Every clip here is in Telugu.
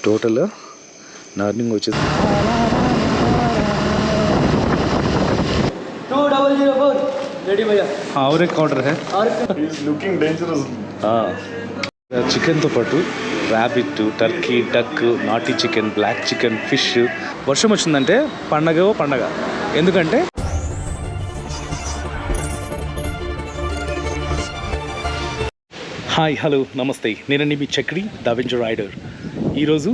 టోటల్ నార్నింగ్ వచ్చేసి 2004 रेडी भैया और एक ऑर्डर है लुकिंग डेंजरस చికెన్తో పాటు ర్యాబిట్, టర్కీ, డక్, నాటీ చికెన్, బ్లాక్ చికెన్, ఫిష్. వర్షం వచ్చిందంటే పండగ. ఎందుకంటే హాయ్, హలో, నమస్తే. నేనండి మీ చక్రి ద వెంచర్ రైడర్. ఈరోజు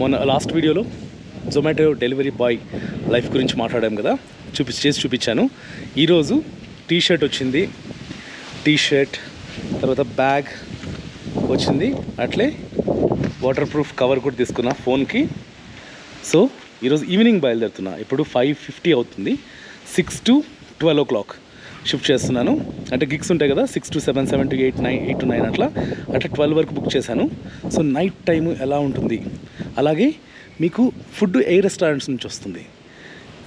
మొన్న లాస్ట్ వీడియోలో జొమాటో డెలివరీ బాయ్ లైఫ్ గురించి మాట్లాడాం కదా, చూపించాను. ఈరోజు టీషర్ట్ వచ్చింది, టీషర్ట్ తర్వాత బ్యాగ్ వచ్చింది, అట్లే వాటర్ ప్రూఫ్ కవర్ కూడా తీసుకున్నా ఫోన్కి. సో ఈరోజు ఈవినింగ్ బయలుదేరుతున్నా. ఇప్పుడు 5:50 అవుతుంది. 6 to 12 o'clock షిఫ్ట్ చేస్తున్నాను. అంటే గిగ్స్ ఉంటాయి కదా, 6 to 7, 7 to 8, 8 to 9 అట్లా 12 వరకు బుక్ చేశాను. సో నైట్ టైము ఎలా ఉంటుంది, అలాగే మీకు ఫుడ్ ఏ రెస్టారెంట్స్ నుంచి వస్తుంది,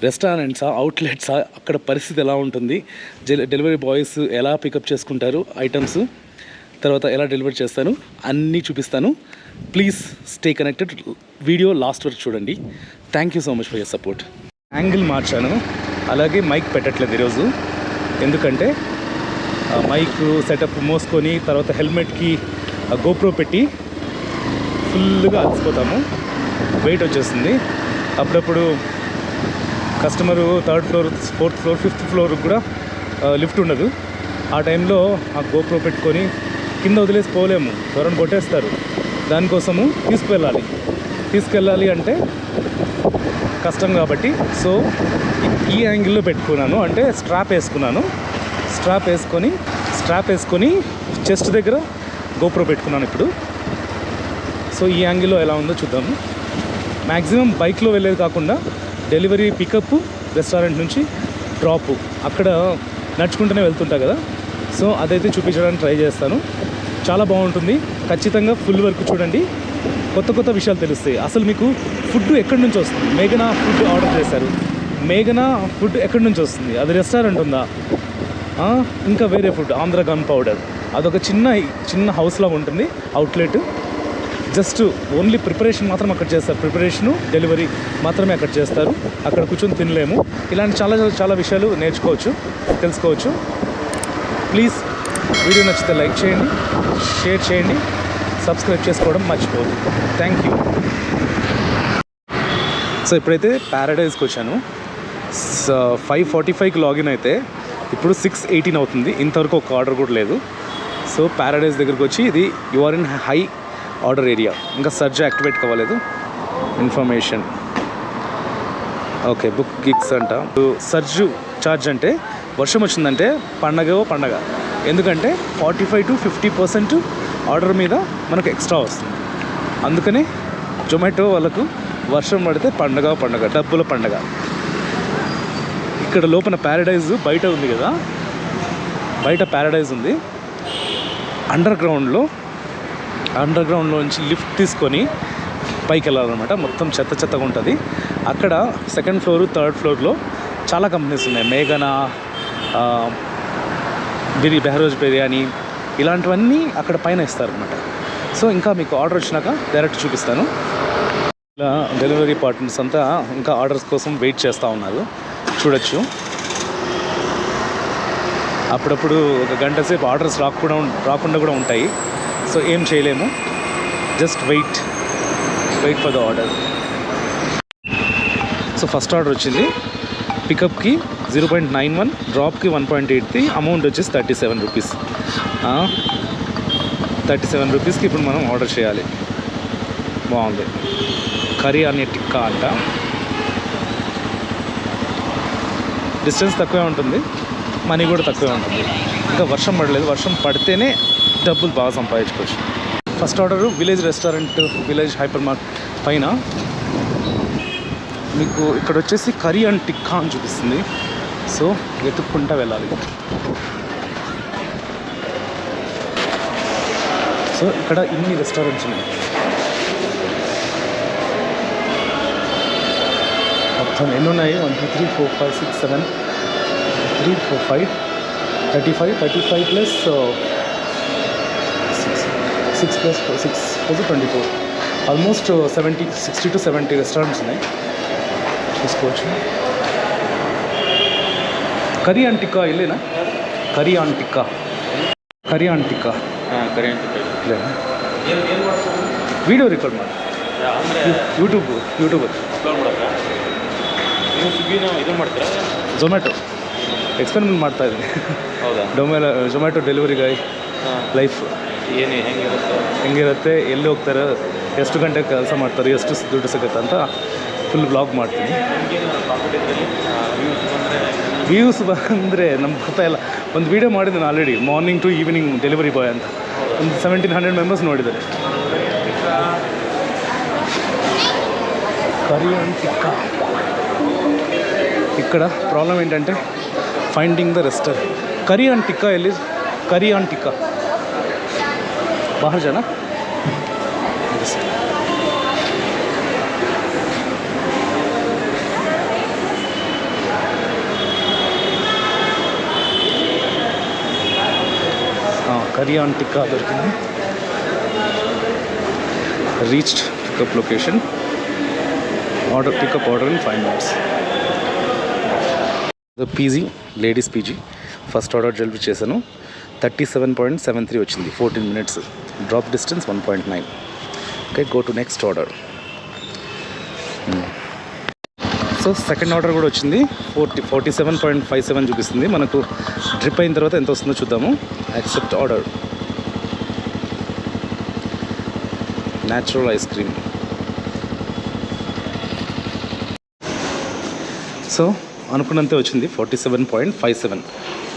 రెస్టారెంట్సా, అవుట్లెట్సా, అక్కడ పరిస్థితి ఎలా ఉంటుంది, డెలివరీ బాయ్స్ ఎలా పికప్ చేసుకుంటారు ఐటమ్స్, తర్వాత ఎలా డెలివరీ చేస్తాను అన్నీ చూపిస్తాను. Please stay connected, video last వరకు చూడండి. Thank you so much for your support. Angle మార్చాను, అలాగే మైక్ పెట్టట్లేదు ఈరోజు. ఎందుకంటే మైక్ సెటప్ మోసుకొని తర్వాత హెల్మెట్కి గోప్రో పెట్టి ఫుల్గా అలసిపోతాము, వెయిట్ వచ్చేస్తుంది. అప్పుడప్పుడు customer 3rd floor, 4th floor, 5th floor కూడా లిఫ్ట్ ఉండదు. ఆ టైంలో ఆ గోప్రో పెట్టుకొని కింద వదిలేసి పోలేము, ఎవరైనా కొట్టేస్తారు. దానికోసము తీసుకెళ్ళాలి అంటే కష్టం కాబట్టి సో ఈ యాంగిల్లో పెట్టుకున్నాను. అంటే స్ట్రాప్ వేసుకొని చెస్ట్ దగ్గర గోప్రో పెట్టుకున్నాను ఇప్పుడు. సో ఈ యాంగిల్లో ఎలా ఉందో చూద్దాము. మ్యాక్సిమం బైక్లో వెళ్ళేది కాకుండా డెలివరీ పికప్, రెస్టారెంట్ నుంచి డ్రాప్, అక్కడ నడుచుకుంటూనే వెళ్తుంటా కదా, సో అదైతే చూపించడానికి ట్రై చేస్తాను. చాలా బాగుంటుంది. ఖచ్చితంగా ఫుల్ వరకు చూడండి, కొత్త విషయాలు తెలుస్తాయి. అసలు మీకు ఫుడ్ ఎక్కడి నుంచి వస్తుంది, మేఘనా ఫుడ్ ఆర్డర్ చేశారు, మేఘనా ఫుడ్ ఎక్కడి నుంచి వస్తుంది, అది రెస్టారెంట్ ఉందా, ఇంకా వేరే ఫుడ్, ఆంధ్ర గన్ పౌడర్, అదొక చిన్న హౌస్లో ఉంటుంది అవుట్లెట్. జస్ట్ ఓన్లీ ప్రిపరేషన్ మాత్రం అక్కడ చేస్తారు, ప్రిపరేషను డెలివరీ మాత్రమే అక్కడ చేస్తారు. అక్కడ కూర్చొని తినలేము. ఇలాంటి చాలా విషయాలు తెలుసుకోవచ్చు. ప్లీజ్ వీడియో నచ్చితే లైక్ చేయండి, షేర్ చేయండి, సబ్స్క్రైబ్ చేసుకోవడం మర్చిపోవద్దు. Thank you. సో ఇప్పుడైతే ప్యారడైజ్కి వచ్చాను. 5:45కి లాగిన్ అయితే ఇప్పుడు 6:18 అవుతుంది. ఇంతవరకు ఒక ఆర్డర్ కూడా లేదు. సో ప్యారడైజ్ దగ్గరికి వచ్చి, ఇది you are in high order area, ఇంకా సర్చ్ యాక్టివేట్ కావలేదు. ఇన్ఫర్మేషన్ ఓకే, బుక్ గిగ్స్ అంట. సర్చ్ ఛార్జ్ అంటే వర్షం వచ్చిందంటే పండగ. ఎందుకంటే 45 to 50% ఆర్డర్ మీద మనకు ఎక్స్ట్రా వస్తుంది. అందుకనే జొమాటో వాళ్ళకు వర్షం పడితే పండగ, డబ్బుల పండగ. ఇక్కడ లోపల ప్యారడైజ్ బయట ఉంది కదా, బయట ప్యారడైజ్ ఉంది. అండర్ గ్రౌండ్లో నుంచి లిఫ్ట్ తీసుకొని పైకి వెళ్ళాలన్నమాట. మొత్తం చెత్తగా ఉంటుంది. అక్కడ 2nd floor, 3rd floorలో చాలా కంపెనీస్ ఉన్నాయి. మేఘనా, బెహరోజ్ బిర్యానీ, ఇలాంటివన్నీ అక్కడ పైన ఇస్తారనమాట. సో ఇంకా మీకు ఆర్డర్ వచ్చినాక డైరెక్ట్ చూపిస్తాను. ఇలా డెలివరీ పార్ట్నర్స్ అంతా ఇంకా ఆర్డర్స్ కోసం వెయిట్ చేస్తూ ఉన్నారు, చూడొచ్చు. అప్పుడప్పుడు 1 గంట సేపు ఆర్డర్స్ రాకుండా కూడా ఉంటాయి. సో ఏం చేయలేము, just wait for the order. So first order వచ్చింది. పికప్కి 0.91, డ్రాప్కి 1.83, అమౌంట్ వచ్చేసి 37 రూపీస్. 37 రూపీస్కి ఇప్పుడు మనం ఆర్డర్ చేయాలి. బాగుంది. కర్రీ అనే టిక్కా అంట. డిస్టెన్స్ తక్కువే ఉంటుంది, మనీ కూడా తక్కువే ఉంటుంది. ఇంకా వర్షం పడలేదు, వర్షం పడితేనే డబ్బులు బాగా సంపాదించుకోవచ్చు. First order village restaurant, village hyper market పైన. మీకు ఇక్కడ వచ్చేసి కర్రీ అండ్ టిక్కా అని చూపిస్తుంది. సో వెతుక్కుంటూ వెళ్ళాలి. సో ఇక్కడ ఇన్ని రెస్టారెంట్స్ ఉన్నాయి. మొత్తం ఎన్ని ఉన్నాయి? 1 2 3 4 5 6 7 3 4 5 35 plus 6 plus 6 24 almost 60 to 70 restaurants ఉన్నాయి, చూసుకోవచ్చు. కరీ అండ్ టిక్కా ఇల్లేనా? కరీ అండ్ టిక్కా ಕರಿ ಅಂತ ಇಲ್ಲೇನಾ? ವಿಡಿಯೋ ರೆಕಾರ್ಡ್ ಮಾಡಿ ಯೂಟ್ಯೂಬ್ ಅಪ್ಲೋಡ್ ಮಾಡೋಕ್ಕೆ ನೀವು ಸ್ವಿಗ್ಗಿನ ಇದು ಮಾಡ್ತೀರಾ? ಝೊಮ್ಯಾಟೊ ಎಕ್ಸ್ಪೆರಿಮೆಂಟ್ ಮಾಡ್ತಾ ಇದ್ದೀನಿ. ಹೌದಾ? ಝೊಮ್ಯಾಟೊ ಡೆಲಿವರಿ ಗಾಯ್ ಲೈಫ್ ಏನು ಹೆಂಗಿರುತ್ತೆ, ಎಲ್ಲಿ ಹೋಗ್ತಾರೆ, ಎಷ್ಟು ಗಂಟೆಗೆ ಕೆಲಸ ಮಾಡ್ತಾರೆ, ಎಷ್ಟು ದುಡ್ಡು ಸಿಗುತ್ತೆ ಅಂತ ಫುಲ್ ಬ್ಲಾಗ್ ಮಾಡ್ತೀನಿ. ವ್ಯೂಸ್ ಬಂದರೆ ನಮ್ಗೆ ಗೊತ್ತಾಯಿಲ್ಲ. ಒಂದು ವೀಡಿಯೋ ಮಾಡಿದ್ದೀನಿ already, morning to evening delivery boy ಅಂತ. ಒಂದು 1700 ಮೆಂಬರ್ಸ್ ನೋಡಿದ್ದಾರೆ. Curry and tikka. ఇక్కడ ప్రాబ్లం ఏంటంటే finding the restaurant. Curry and tikka వెళ్ళి కరీ అండ్ టిక్కా బాహర్ జానా. కరీ అండ్ టిక్కా దొరికింది. Reached pickup location. Order pickup order in 5 minutes. PG ladies PG first order delivery చేశాను. 37.73 వచ్చింది, 14 minutes. Drop distance 1.9. Okay, go to next order. So second order కూడా వచ్చింది. 47.57 చూపిస్తుంది. మనకు డ్రిప్ అయిన తర్వాత ఎంత వస్తుందో చూద్దాము. Accept order. Natural ice cream. So అనుకున్నంతే వచ్చింది. 47.57,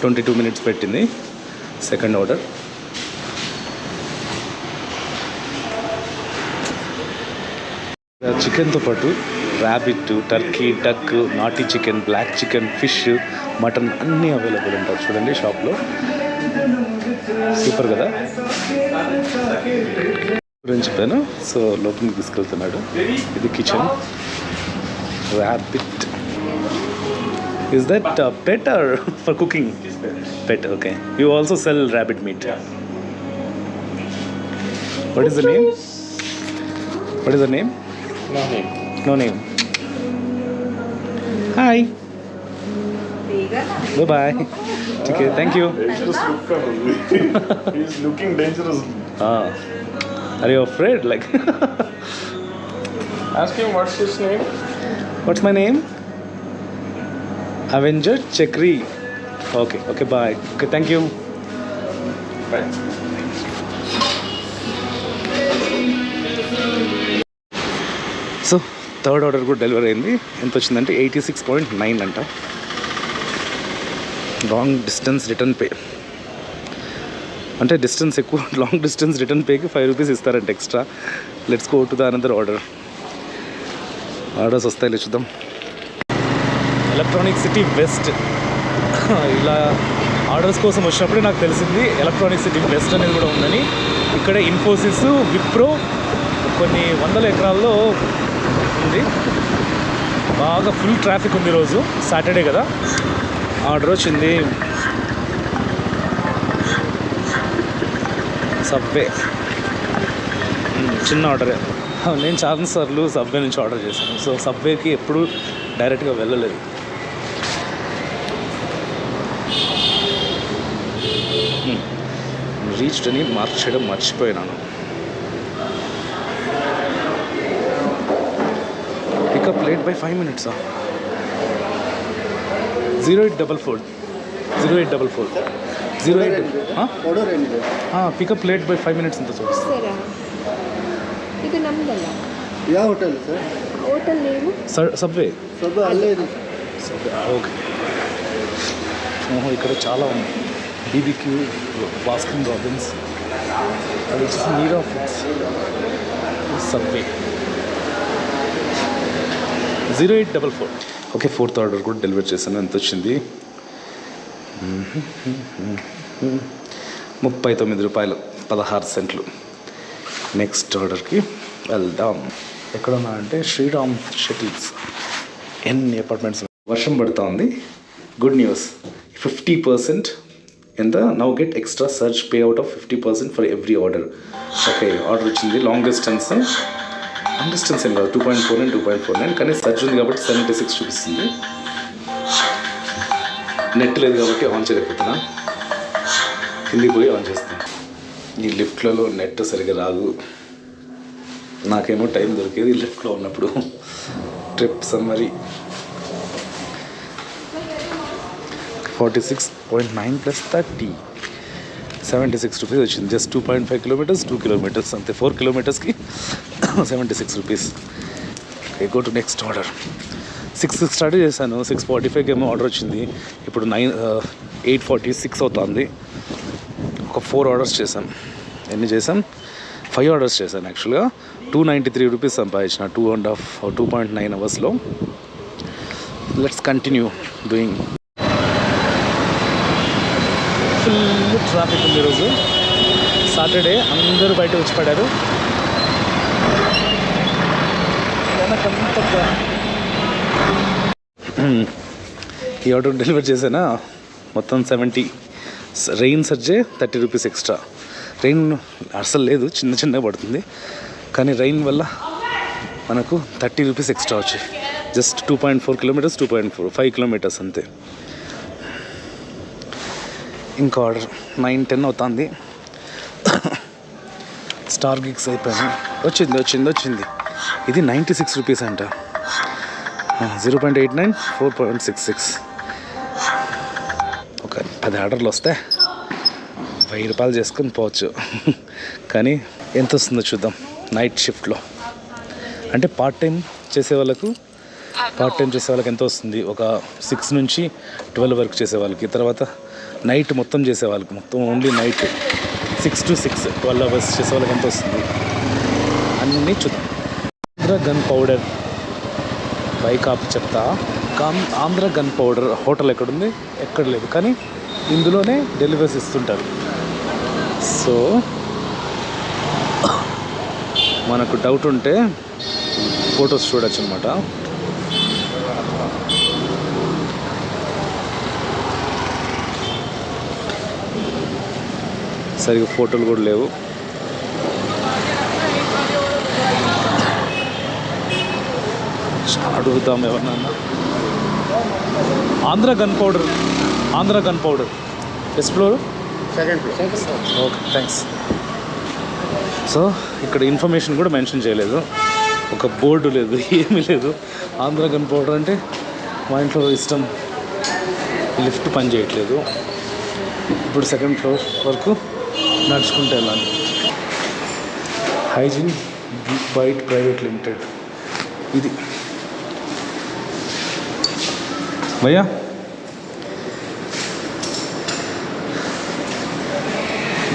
22 minutes పెట్టింది. Second order. చికెన్తో పాటు ర్యాబిట్, టర్కీ, డక్, నాటీ chicken, black chicken, fish, mutton అన్నీ అవైలబుల్ ఉంటాయి. చూడండి షాప్లో. సూపర్ కదా గురించి చెప్పాను. సో లోపలికి తీసుకెళ్తున్నాడు. ఇది kitchen. Rabbit. Is that pet or for cooking? Pet, okay. You also sell rabbit meat. What is the name? What is the name? No name. No name. Hi. Bye-bye. Okay, thank you. Dangerous look. He's looking dangerous. Are you afraid? Like, Ask him what's his name. what's my name? Avenger Chakri. Okay, bye. Okay, thank you. Bye. So third order కూడా డెలివరీ అయింది. ఎంత వచ్చిందంటే 86.9 అంట. లాంగ్ డిస్టెన్స్ రిటర్న్ పే అంటే డిస్టెన్స్ ఎక్కువ, లాంగ్ డిస్టెన్స్ రిటర్న్ పేకి 5 rupees ఇస్తారంట extra. Let's go to the another order. Orders వస్తాయి చూద్దాం. Electronic city west. ఇలా ఆర్డర్స్ కోసం వచ్చినప్పుడే నాకు తెలిసింది ఎలక్ట్రానిక్ సిటీ వెస్ట్ అనేది కూడా ఉందని. ఇక్కడ ఇన్ఫోసిస్, విప్రో కొన్ని వందల ఎకరాల్లో ఉంది. బాగా ఫుల్ ట్రాఫిక్ ఉంది ఈరోజు, సాటర్డే కదా. ఆర్డర్ వచ్చింది. సబ్వే. చిన్న ఆర్డరే. నేను చాలాసార్లు సబ్వే నుంచి ఆర్డర్ చేశాను. సో సబ్వేకి ఎప్పుడు డైరెక్ట్గా వెళ్ళలేదు. రీచ్డ్ అని మార్చడం మర్చిపోయినాను. Pickup late by 5 minutes. 0844 pickup late by 5 minutes ಅಂತ ತೋರಿಸ್ತಾರೆ. ಸರ ಇದು ನಮ್ದಲ್ಲ. ಯಾವ hotel sir? Hotel name Subway. ಸ್ವಲ್ಪ ಅಲ್ಲೇ ಇದೆ. Subway, okay. ఇక్కడ చాలా ఉంది. బీబీక్యూ, బాస్కిన్ రాబిన్స్, అది వచ్చేసి Neera foods. Subway 0844. Okay, fourth order కూడా డెలివరీ చేశాను. ఎంత వచ్చింది? 39 రూపాయలు 16 సెంట్లు. నెక్స్ట్ ఆర్డర్కి వెళ్దాం. ఎక్కడున్నా అంటే శ్రీరామ్ షటిల్స్, ఎన్ని అపార్ట్మెంట్స్. వర్షం పడుతూ ఉంది. గుడ్ న్యూస్, 50% ఎంత now get extra search pay out of 50% for every order. Okay, order వచ్చింది. లాంగ్ డిస్టెన్స్ ఏం కాదు, 2.49 2.49, కానీ సర్చ్ ఉంది కాబట్టి 76 చూపిస్తుంది. నెట్ లేదు కాబట్టి ఆన్ చేయలేకపోతున్నా. కిందికి పోయి ఆన్ చేస్తాను. ఈ లిఫ్ట్లలో నెట్ సరిగ్గా రాదు. నాకేమో టైం దొరికేది లిఫ్ట్లో ఉన్నప్పుడు. ట్రిప్ సమ్మరీ 46.9 + 30 76 రూపీస్ వచ్చింది. జస్ట్ 2.5 కిలోమీటర్స్ 2 కిలోమీటర్స్ అంతే. 4 కిలోమీటర్స్కి 76 rupees. Okay, go to next order. 6 start చేశాను, 6:45 ఏమో ఆర్డర్ వచ్చింది. ఇప్పుడు 8:46 అవుతుంది. ఒక 4 ఆర్డర్స్ చేశాను. ఎన్ని చేశాను? 5 ఆర్డర్స్ చేశాను యాక్చువల్గా. 293 రూపీస్ సంపాదించిన 2.9 అవర్స్లో. Let's continue doing. Full traffic ఉంది ఈరోజు, సాటర్డే. అందరూ బయట వచ్చి పడారు. వెనకంతా ఈ ఆర్డర్ డెలివర్ చేశానా, మొత్తం 70. Rain surge 30 rupees extra. Rain అసలు లేదు, చిన్నగా పడుతుంది, కానీ రెయిన్ వల్ల మనకు 30 రూపీస్ ఎక్స్ట్రా వచ్చాయి. జస్ట్ 2.4 కిలోమీటర్స్ 5 కిలోమీటర్స్ అంతే. ఇంకా ఆర్డర్ 9-10 అవుతుంది. స్టార్ గిగ్స్ అయిపోయాను. వచ్చింది. ఇది 96 రూపీస్ అంట. 0.89 4.66. ఒక 10 ఆర్డర్లు వస్తే 1000 రూపాయలు చేసుకొని పోవచ్చు. కానీ ఎంత వస్తుందో చూద్దాం. నైట్ షిఫ్ట్లో అంటే పార్ట్ టైం చేసే వాళ్ళకి ఎంత వస్తుంది? ఒక 6 నుంచి 12 వరకు చేసే వాళ్ళకి, తర్వాత నైట్ మొత్తం చేసే వాళ్ళకి, మొత్తం ఓన్లీ నైట్ 6 to 6 12 అవర్స్ చేసే వాళ్ళకి ఎంత వస్తుంది అన్నీ చూద్దాం. ఆంధ్ర గన్ పౌడర్ బైక్ ఆపి చెప్తా. ఆంధ్ర గన్ పౌడర్ హోటల్ ఎక్కడుంది? ఎక్కడ లేదు, కానీ ఇందులోనే డెలివరీస్ ఇస్తుంటారు. సో మనకు డౌట్ ఉంటే ఫొటోస్ చూడొచ్చు అనమాట. సరిగ్గా ఫోటోలు కూడా లేవు. అడుగుతాం ఎవరినన్నా. ఆంధ్ర గన్ పౌడర్ ఎస్ floor, second floor. Okay, thanks. So ఇక్కడ ఇన్ఫర్మేషన్ కూడా మెన్షన్ చేయలేదు, ఒక బోర్డు లేదు, ఏమీ లేదు. ఆంధ్ర గన్ పౌడర్ అంటే మా ఇంట్లో ఇష్టం. లిఫ్ట్ పని చేయట్లేదు. ఇప్పుడు 2nd ఫ్లోర్ వరకు నడుచుకుంటూ వెళ్ళాలి. హైజీన్ బైట్ ప్రైవేట్ లిమిటెడ్ ఇది. భయ్యా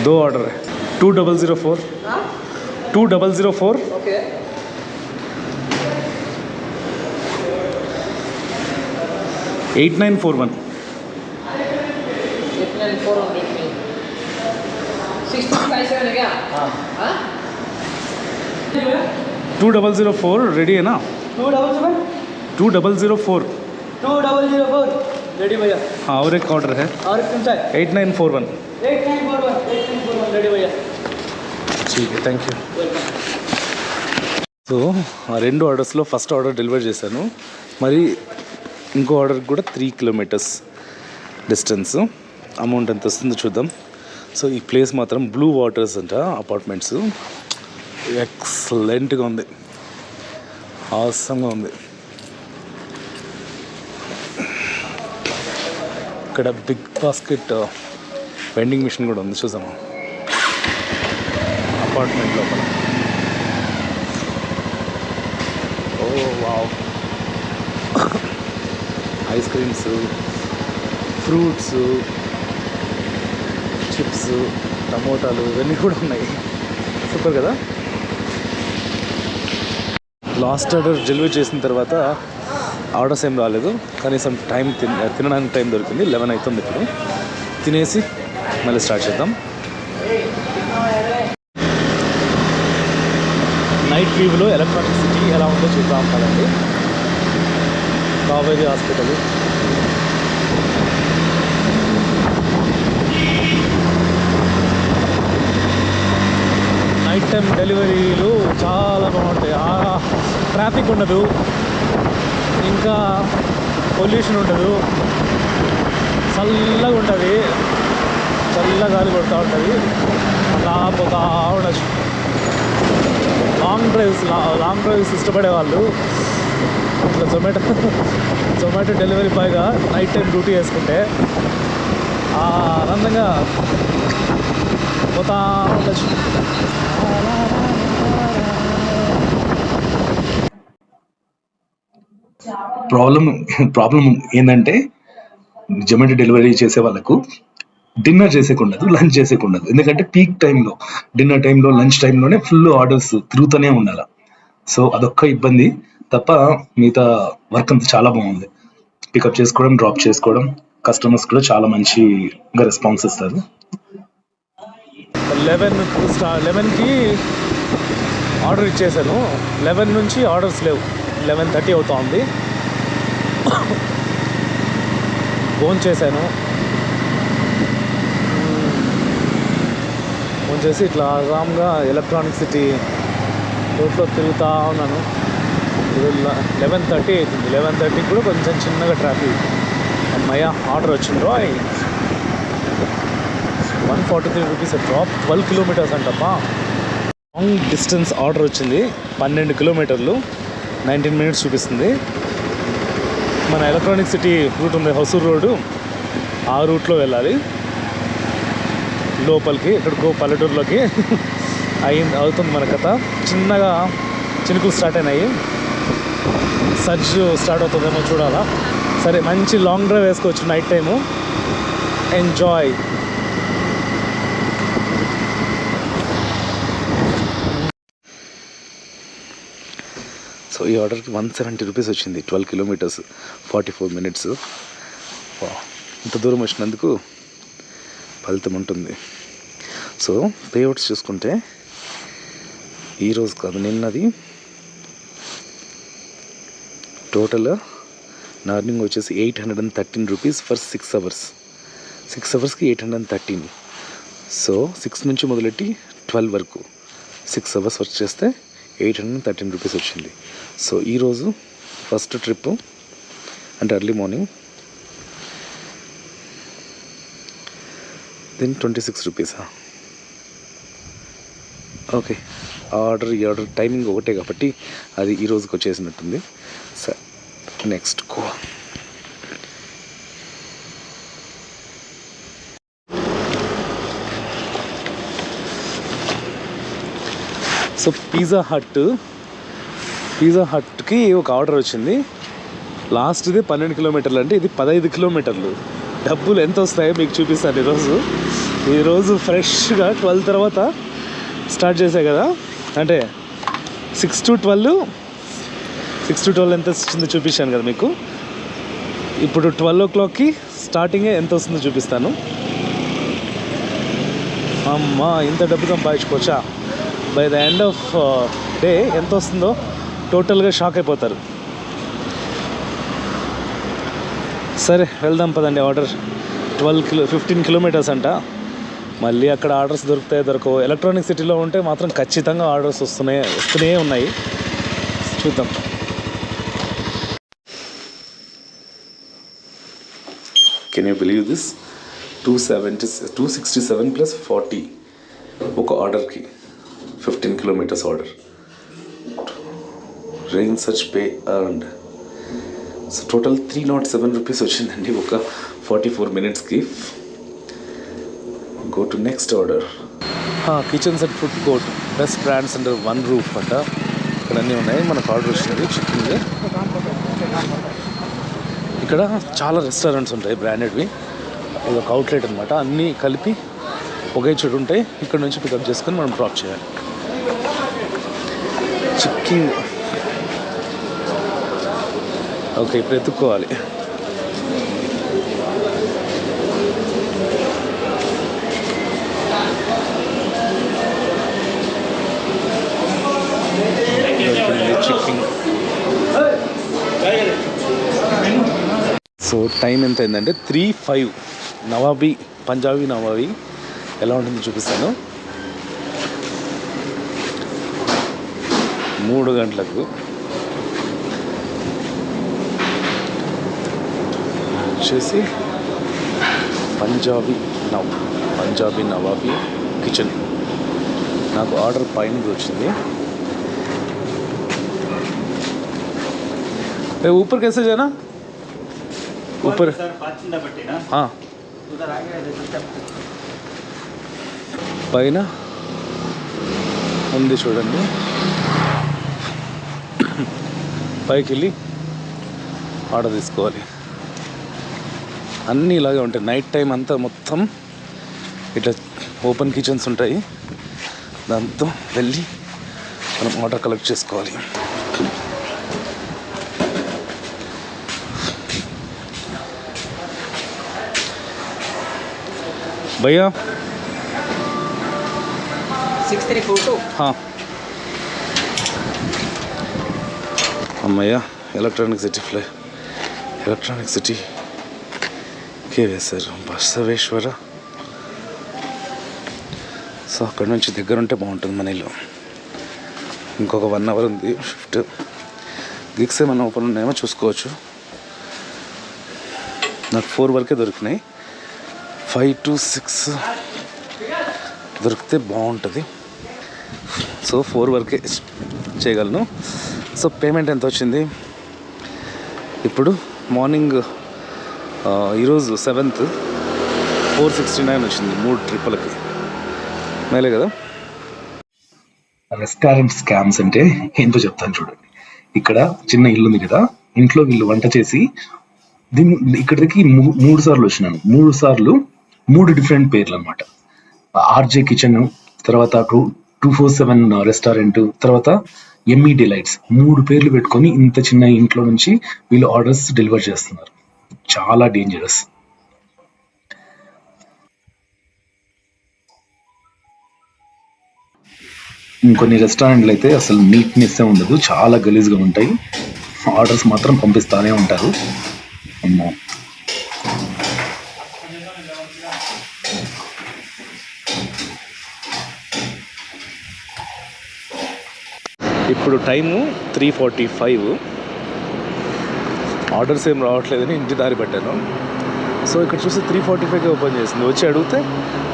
दो ऑर्डर है 2004 ఓకే. 8941 2004 रेडी है ना? 2004 रेडी भैया. हाँ, और एक ऑर्डर है और कौन सा है? 8941 8941 रेडी भैया. ठीक है, థ్యాంక్ యూ. సో ఆ 2 ఆర్డర్స్లో ఫస్ట్ ఆర్డర్ డెలివర్ చేశాను. మరి ఇంకో ఆర్డర్ కూడా 3 కిలోమీటర్స్ డిస్టెన్స్. అమౌంట్ ఎంత వస్తుందో చూద్దాం. సో ఈ ప్లేస్ మాత్రం బ్లూ వాటర్స్ అంట అపార్ట్మెంట్స్. ఎక్సలెంట్గా ఉంది, ఆసంగా ఉంది. ఇక్కడ బిగ్ బాస్కెట్ వెండింగ్ మిషన్ కూడా ఉంది, చూసాము అపార్ట్మెంట్ లోపల. Oh wow, ice creams, fruits, chips, టమోటాలు ఇవన్నీ కూడా ఉన్నాయి. సూపర్ కదా. లాస్ట్ ఆర్డర్ డెలివరీ చేసిన తర్వాత ఆర్డర్స్ ఏం రాలేదు, కనీసం టైం తినడానికి టైం దొరికింది. 11 అవుతుంది. ఇప్పుడు తినేసి మళ్ళీ స్టార్ట్ చేద్దాం. నైట్ వ్యూలో ఎలక్ట్రానిక్ సిటీ ఎలా ఉందో చూద్దాం కదండి. కావేరీ హాస్పిటల్, నైట్ టైం డెలివరీలు చాలా బాగుంటాయి. ట్రాఫిక్ ఉండదు, ఇంకా పొల్యూషన్ ఉండదు, చల్లగా ఉంటుంది, చల్ల గాలి కొడుతూ ఉంటుంది. అలా పోతా ఉండొచ్చు. లాంగ్ డ్రైవ్స్ ఇష్టపడే వాళ్ళు ఇట్లా జొమాటో డెలివరీ బాయ్గా నైట్ టైం డ్యూటీ చేసుకుంటే ఆనందంగా పోతా ఉండొచ్చు. ప్రాబ్లం ఏంటంటే జొమాటో డెలివరీ చేసే వాళ్ళకు డిన్నర్ చేసేకుండదు, లంచ్ చేసేకుండదు. ఎందుకంటే పీక్ టైంలో, డిన్నర్ టైంలో, లంచ్ టైంలోనే ఫుల్ ఆర్డర్స్ తిరుగుతూనే ఉండాలి. సో అదొక్క ఇబ్బంది తప్ప మిగతా వర్క్ అంతా చాలా బాగుంది. పికప్ చేసుకోవడం, డ్రాప్ చేసుకోవడం, కస్టమర్స్ కూడా చాలా మంచిగా రెస్పాన్స్ ఇస్తారు. 11కి ఆర్డర్ ఇచ్చేసాను. 11 నుంచి ఆర్డర్స్ లేవు. 11:30 అవుతా ఉంది. ఫోన్ చేశాను. ఫోన్ చేసి ఇట్లా ఆరామ్గా ఎలక్ట్రానిక్ సిటీ రోడ్లో తిరుగుతూ ఉన్నాను. 11:30 అవుతుంది. 11:30 కూడా కొంచెం చిన్నగా ట్రాఫిక్. అమ్మయ్య ఆర్డర్ వచ్చిందో. 143 రూపీస్ డ్రాప్. 12 కిలోమీటర్స్ అంటమ్మా. లాంగ్ డిస్టెన్స్ ఆర్డర్ వచ్చింది. 12 కిలోమీటర్లు, 19 మినిట్స్ చూపిస్తుంది. మన ఎలక్ట్రానిక్ సిటీ రూట్ ఉంది, హొసూర్ రోడ్డు, ఆ రూట్లో వెళ్ళాలి లోపలికి, ఎక్కడికో పల్లెటూరులోకి. అవుతుంది మన కథ. చిన్నగా చినుకులు స్టార్ట్ అయినాయి. సర్జ్ స్టార్ట్ అవుతుందేమో చూడాలా. సరే, మంచి లాంగ్ డ్రైవ్ వేసుకోవచ్చు నైట్ టైము. ఎంజాయ్. సో ఈ ఆర్డర్కి 170 రూపీస్ వచ్చింది. 12 కిలోమీటర్స్, 44 మినిట్స్. ఇంత దూరం వచ్చినందుకు ఫలితం ఉంటుంది. సో పేఅవుట్స్ చూసుకుంటే ఈరోజు కాదు, నిన్నది టోటల్ నా అర్నింగ్ వచ్చేసి 813 రూపీస్ ఫర్ 6 అవర్స్. 6 అవర్స్కి 813. సో 6 నుంచి మొదలెట్టి 12 వరకు 6 అవర్స్ వర్క్ చేస్తే 813 రూపీస్ వచ్చింది. సో ఈరోజు ఫస్ట్ ట్రిప్ అంటే ఎర్లీ మార్నింగ్, దెన్ 26 రూపీసా? ఓకే, ఈ ఆర్డర్ టైమింగ్ ఒకటే కాబట్టి అది ఈ రోజుకి వచ్చేసినట్టుంది. సరే, నెక్స్ట్ గో. సో పిజ్జా హట్కి ఒక ఆర్డర్ వచ్చింది. లాస్ట్ది 12 కిలోమీటర్లు, అంటే ఇది 15 కిలోమీటర్లు. డబ్బులు ఎంత వస్తాయో మీకు చూపిస్తాను ఈరోజు ఫ్రెష్గా 12 తర్వాత స్టార్ట్ చేశాయి కదా, అంటే 6 to 12 ఎంత వచ్చిందో చూపించాను కదా మీకు. ఇప్పుడు 12 o'clockకి స్టార్టింగే ఎంత వస్తుందో చూపిస్తాను. అమ్మా, ఇంత డబ్బు సంపాదించుకోవచ్చా? By the end of day ఎంత వస్తుందో టోటల్గా షాక్ అయిపోతారు. సరే వెళ్దాం పదండి. ఆర్డర్ 15 కిలోమీటర్స్ అంట. మళ్ళీ అక్కడ ఆర్డర్స్ దొరకవు. ఎలక్ట్రానిక్ సిటీలో ఉంటే మాత్రం ఖచ్చితంగా ఆర్డర్స్ వస్తూనే ఉన్నాయి. చూద్దాం. Can you believe this? 267 plus 40 ఒక ఆర్డర్కి. 15 కిలోమీటర్స్ ఆర్డర్. రెయిన్ సచ్ pay earned. So total 307 rupees వచ్చిందండి ఒక 44 మినిట్స్కి. Go to next order. Kitchen set food court, best brands under one roof అంట. ఇక్కడ అన్నీ ఉన్నాయి. మనకు ఆర్డర్ వచ్చినది చికెన్. ఇక్కడ చాలా రెస్టారెంట్స్ ఉంటాయి బ్రాండెడ్వి. ఇది ఒక అవుట్లెట్ అనమాట. అన్నీ కలిపి ఒకే చోటు ఉంటాయి. ఇక్కడ నుంచి పికప్ చేసుకొని మనం డ్రాప్ చేయాలి. చికెన్. ఓకే, ఇప్పుడు ఎత్తుక్కోవాలి. చికెన్. సో టైం ఎంత అయిందంటే 3:05. పంజాబీ నవాబీ ఎలా ఉంటుందో చూపిస్తాను. 3 గంటలకు వచ్చేసి పంజాబీ నవాబీ కిచెన్. నాకు ఆర్డర్ పైన వచ్చింది. ऊपर कैसे जाना? ऊपर हाँ పైన ఉంది చూడండి. పైకి వెళ్ళి ఆర్డర్ తీసుకోవాలి. అన్నీ ఇలాగే ఉంటాయి. నైట్ టైం అంతా మొత్తం ఇట్లా ఓపెన్ కిచెన్స్ ఉంటాయి. దాంతో వెళ్ళి మనం ఆర్డర్ కలెక్ట్ చేసుకోవాలి. भैया 6342 हाँ అమ్మయ్య ఎలక్ట్రానిక్ సిటీ కే వేశారు బసవేశ్వర. సో అక్కడ నుంచి దగ్గర ఉంటే బాగుంటుంది మన ఇల్లు. ఇంకొక 1 hour ఉంది షిఫ్ట్. గిగ్స్ ఏమన్నా ఓపెన్ ఉన్నాయేమో చూసుకోవచ్చు. నాకు 4 వరకే దొరికినాయి. 5 to 6 దొరికితే బాగుంటుంది. సో 4 వరకే చేయగలను. సో పేమెంట్ ఎంత వచ్చింది ఇప్పుడు? మార్నింగ్ ఈరోజు 7th 469 వచ్చింది 3 ట్రిప్పులకి. మేలే కదా. రెస్టారెంట్ స్కామ్స్ అంటే ఏంటో చెప్తాను చూడండి. ఇక్కడ చిన్న ఇల్లు ఉంది కదా, ఇంట్లో వీళ్ళు వంట చేసి ఇక్కడికి 3 సార్లు వచ్చినాను. 3 సార్లు 3 డిఫరెంట్ పేర్లు అనమాట. ఆర్జే కిచెన్, తర్వాత 247 రెస్టారెంట్, తర్వాత ఎమ్మీ డిలైట్స్, 3 పేర్లు పెట్టుకొని ఇంత చిన్న ఇంట్లో నుంచి వీళ్ళు ఆర్డర్స్ డెలివర్ చేస్తున్నారు. చాలా డేంజరస్. ఇంకొన్ని రెస్టారెంట్లు అయితే అసలు నీట్నెస్ ఉండదు, చాలా గలీజ్గా ఉంటాయి. ఆర్డర్స్ మాత్రం పంపిస్తానే ఉంటారు. అమ్మో. ఇప్పుడు టైము 3:45. ఆర్డర్స్ ఏం రావట్లేదని ఇంటి దారి పెట్టాను. సో ఇక్కడ చూస్తే 3:45కి ఓపెన్ చేసింది. వచ్చి అడిగితే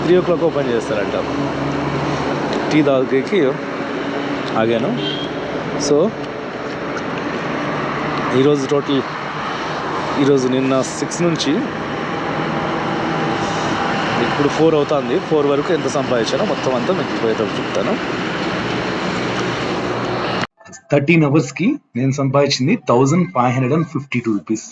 3 o'clock ఓపెన్ చేస్తారంట. టీ తాగేకి ఆగాను. సో ఈరోజు నిన్న 6 నుంచి ఇప్పుడు 4 అవుతుంది. 4 వరకు ఎంత సంపాదించానో మొత్తం అంతా మీకు పోయేటప్పుడు చెప్తాను. 13 hours కి నేను సంపాదించింది 1552 రూపీస్.